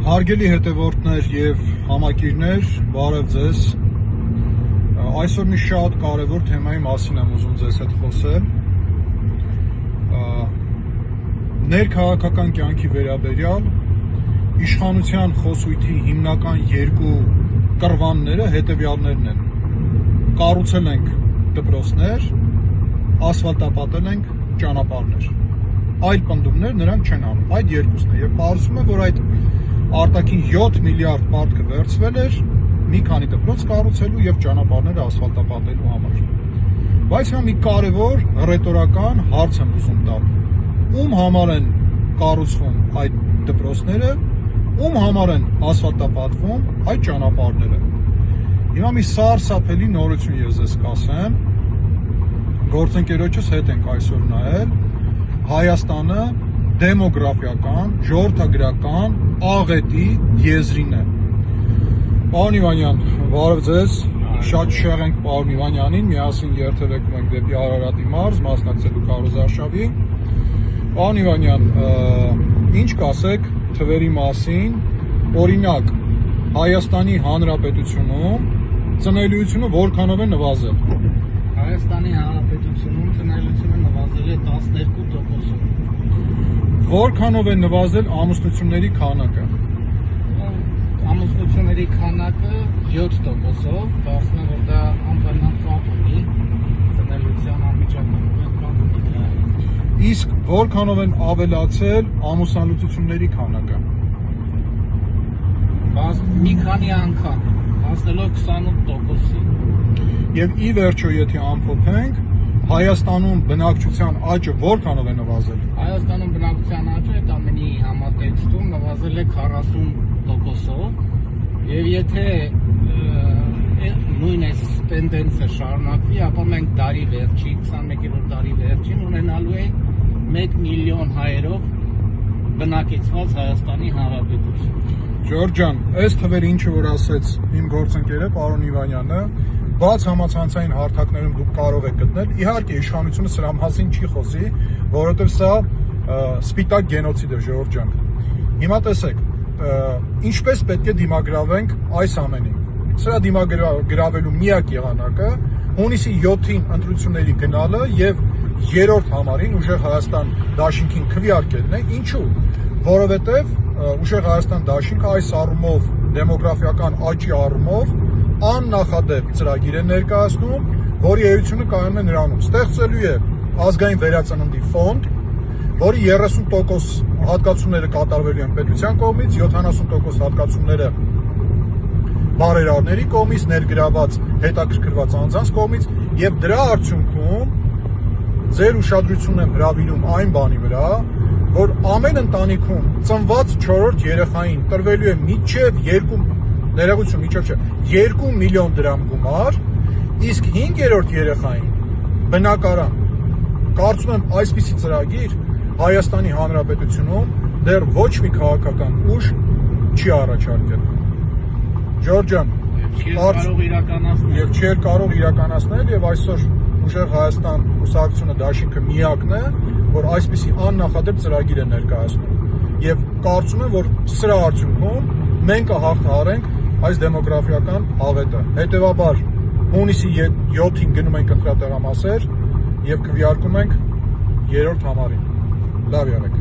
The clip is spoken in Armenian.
Հարգելի հետևորդներ եւ համակիրներ, բարև ձեզ։ Այսօր մի շատ կարևոր թեմայի մասին եմ ուզում ձեզ հետ խոսել։ Ներքաղաքական կյանքի վերաբերյալ իշխանության խոսույթի հիմնական երկու կռվանները հետևյալներն են։ Կառուցել ենք դպրոցներ, ասֆալտապատել ենք ճանապարհներ։ Այլ պնդումներ նրանք չեն անում, այդ երկուսն է, եւ պարզվում է, որ այդ արտաքին 7 միլիարդ պարտքը վերցվել էր մի քանի դպրոց կառուցելու եւ ճանապարհները ասֆալտապատելու համար։ Բայց հիմա մի կարևոր ռետորական հարց եմ ուզում տալ. ում համար են կառուցվում այդ դպրոցները, ում համար են ասֆալտապատվում այդ ճանապարհները։ Հիմա մի սարսափելի նորություն ես ձեզ կասեմ, գործընկերոջս հետ ենք այսօր նայել, Հայաստանը դեմոգրաֆիական, ժողովրդագրական աղետի եզրին է։ Պարոն Իվանյան, բարև ձեզ, շատ շեղ ենք պարոն Իվանյանին, միասին երթևեկում ենք դեպի Արարատի մարզ, մասնակցելու քարոզարշավի։ Պարոն Իվանյան, ինչ կասեք թվերի մասին, օրինակ, Հայաստանի Հանրապետությունում ծնելիությունը որքանով է նվազել։ Հայաստանի Հանրապետությունում ծնելիությունը նվազել է 12%-ով։ Որքանով է նվազել ամուսնությունների քանակը։ Ամուսնությունների քանակը 7%-ով, դարձնում որ դա անվանական կապ ունի ծնելիության անմիջական կապ ունի։ Իսկ որքանով են ավելացել ամուսնալուծությունների քանակը։ Մի քանի անգամ, հասնելով 28%-ի։ Եվ ի վերջո, եթե ամփոփենք, Հայաստանում բնակչության աճը որքանով է նվազել։ Հայաստանում բնակչության աճը այդ ամենի համատեքստում նվազել է 40%-ով, եւ եթե նույն այս տենդենսը շարունակվի, ապա մենք տարի վերջին, 21-րդ տարի վերջին ունենալու ենք 1 միլիոն հայերով բնակեցված Հայաստանի Հանրապետություն։ Ժորժ ջան, այս թվերը ինչը որ ասեց իմ գործընկերը պարոն Իվանյանը, բաց համացանցային հարթակներում դուք կարող եք գտնել, իհարկե իշխանությունը սրա մասին չի խոսի, որովհետև սա սպիտակ գենոցիդ է, Ժորժ ջան։ Հիմա տեսեք, ինչպես պետք է դիմագրավենք այս ամենին։ Սրա դիմագրավելու միակ եղանակը հունիսի 7-ին ընտրությունների գնալը եւ երրորդ համարին Ուժեղ Հայաստան դաշինքին քվեարկելն է, ինչու՞։ Որովհետև Ուժեղ Հայաստան դաշինքը այս առումով դեմոգրաֆիական աճի առումով աննախադեպ ծրագիր է ներկայացնում, որի էությունը կայանում է նրանում։ Ստեղծելու է ազգային վերածննդի ֆոնդ, որի 30% հատկացումները կատարվելու են պետության կողմից, 70% հատկացումները բարերարների կողմից, ներգրաված հետաքրքրված անձանց կողմից, եւ դրա արդյունքում ձեր ուշադրությունն եմ հրավիրում այն բանի վրա, որ ամեն ընտանիքում ծնված 4-րդ երեխային տրվելու է մինչև 2 միլիոն դրամ գումար, իսկ 5-րդ երեխային բնակարան։ Կարծում եմ այսպիսի ծրագիր Հայաստանի Հանրապետությունում դեռ ոչ մի քաղաքական ուժ չի առաջարկել։ Ժորժ ջան, եւ չէր կարող իրականացնել եւ այսօր Ուժեղ Հայաստան կուսակցությունը դաշինքը միակն է, որ այսպիսի աննախադեպ ծրագիր է ներկայացնում։ Եվ կարծում եմ, որ սրա արդյունքում մենք կհաղթահարենք այս դեմոգրաֆիական աղետը։ Հետևաբար հունիսի 7-ին գնում ենք ընտրատեղամասեր եւ քվեարկում ենք երրորդ համարին։ Լավ եղեք։